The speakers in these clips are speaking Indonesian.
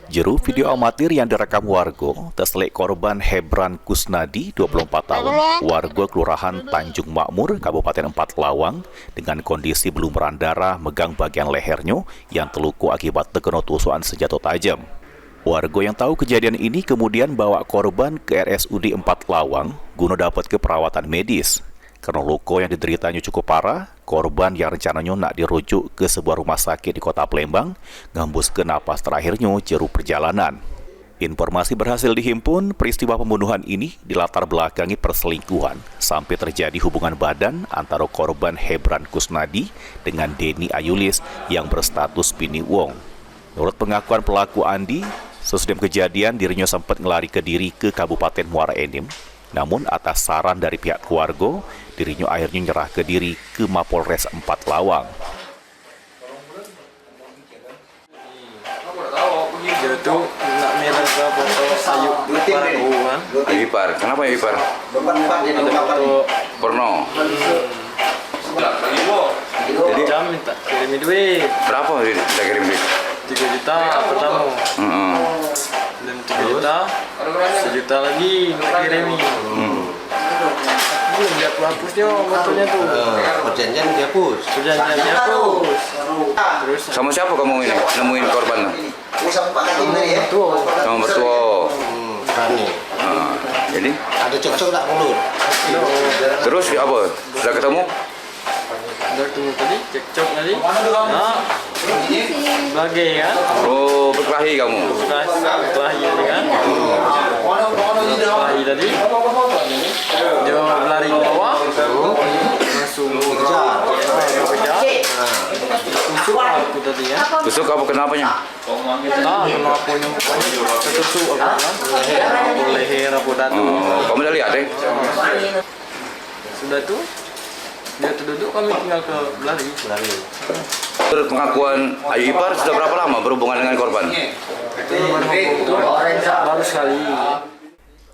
Juru video amatir yang direkam warga terselik korban Hebran Kusnadi, 24 tahun, warga Kelurahan Tanjung Makmur, Kabupaten Empat Lawang, dengan kondisi belum berdarah megang bagian lehernya yang terluka akibat terkena tusukan senjata tajam. Warga yang tahu kejadian ini kemudian bawa korban ke RSUD Empat Lawang guna dapat ke perawatan medis. Karena luka yang dideritanya cukup parah, korban yang rencananya nak dirujuk ke sebuah rumah sakit di Kota Palembang ngembus ke napas terakhirnya jero perjalanan. Informasi berhasil dihimpun, peristiwa pembunuhan ini dilatar belakangi perselingkuhan sampai terjadi hubungan badan antara korban Hebran Kusnadi dengan Deni Ayulis yang berstatus bini wong. Menurut pengakuan pelaku Andi, sesudah kejadian dirinya sempat ngelari ke diri ke Kabupaten Muara Enim. Namun atas saran dari pihak keluarga, dirinya akhirnya nyerah ke diri ke Mapolres Empat Lawang. Dia tuh nak merah ke foto Ayub Ipar, kenapa ya Ipar? Porno. Jadi jam minta kirim duit. Berapa kita kirim duit? 3 juta pertama. Dan 3 juta, 1 juta lagi minta kirimi. Belum dia hapusnya fotonya tuh. Perjanjian dihapus. Terus Sama siapa kamu ini nemuin korban? Sama mertua. Rani. Jadi Ada cocok tak mulut? terus apa? Sudah ketemu? udah tunggu tadi cekcok tadi. Nah, bagai kan? Oh, berkelahi kamu? Berkelahi tadi kan? Berkelahi tadi. Dia lari ke bawah, langsung Kejar. kejar. Tusuk aku tadi ya. Tusuk apa kenapanya? Kenapa yang ketusuk aku kan? Leher aku datu. Kamu udah lihat deh? Sudah tuh dia duduk, kami tinggal ke belari. Menurut pengakuan Ayu Ipar, sudah berapa lama berhubungan dengan korban? Baru sekali.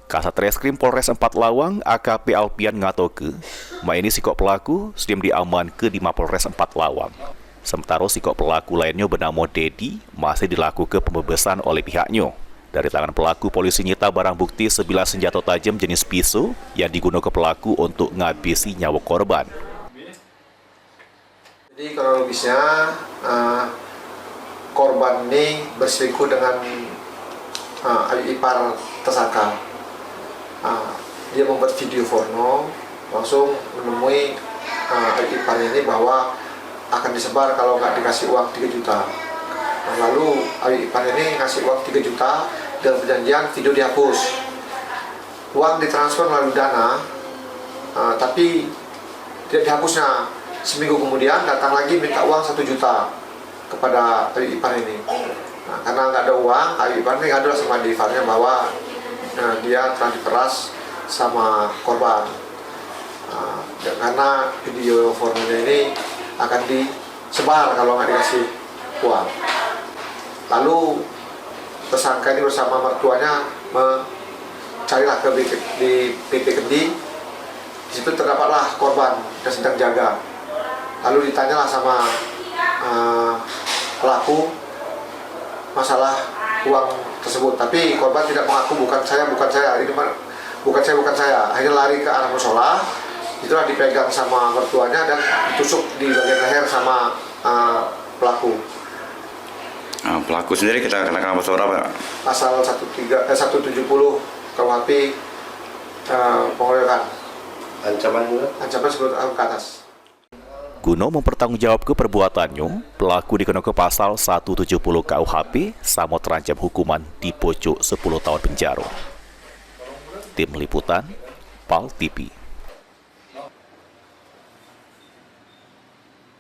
Kasat Reskrim Polres Empat Lawang AKP Alpian ngatoke, ini sikok pelaku sedang diaman ke di Mapolres Empat Lawang. Sementara sikok pelaku lainnya bernama Dedi masih dilakukan pembebasan oleh pihaknya. Dari tangan pelaku, polisi nyita barang bukti sebilah senjata tajam jenis pisau yang digunakan pelaku untuk ngabisi nyawa korban. Jadi kronologisnya korban ini berselingkuh dengan Ayu Ipar tersangka. Dia membuat video porno, langsung menemui Ayu Ipar ini bahwa akan disebar kalau nggak dikasih uang 3 juta. Lalu Ayu Ipar ini ngasih uang 3 juta dengan perjanjian video dihapus. Uang ditransfer melalui Dana, tapi tidak dihapusnya. Seminggu kemudian datang lagi minta uang 1 juta kepada Ayu Ipar ini. Karena nggak ada uang, Ayu Ipar ini ngadu sama Iparnya bahwa dia telah diperas sama korban. Karena video pornonya ini akan disebar kalau nggak dikasih uang. Lalu tersangka ini bersama mertuanya mencarilah ke BP Kendi. Di situ terdapatlah korban yang sedang jaga. Lalu ditanyalah sama pelaku masalah uang tersebut, tapi korban tidak mengaku bukan saya, ini bukan saya. Akhirnya lari ke arah musola, itulah dipegang sama mertuanya dan ditusuk di bagian leher sama pelaku. Pelaku sendiri kita kenakan pasal berapa? Pasal 170 KUHP pengeroyokan. Ancaman 10 tahun ke atas. Guna mempertanggungjawabkan perbuatannya, pelaku dikenakan pasal 170 KUHP sama terancam hukuman di pojok 10 tahun penjara. Tim Liputan, PAL TV.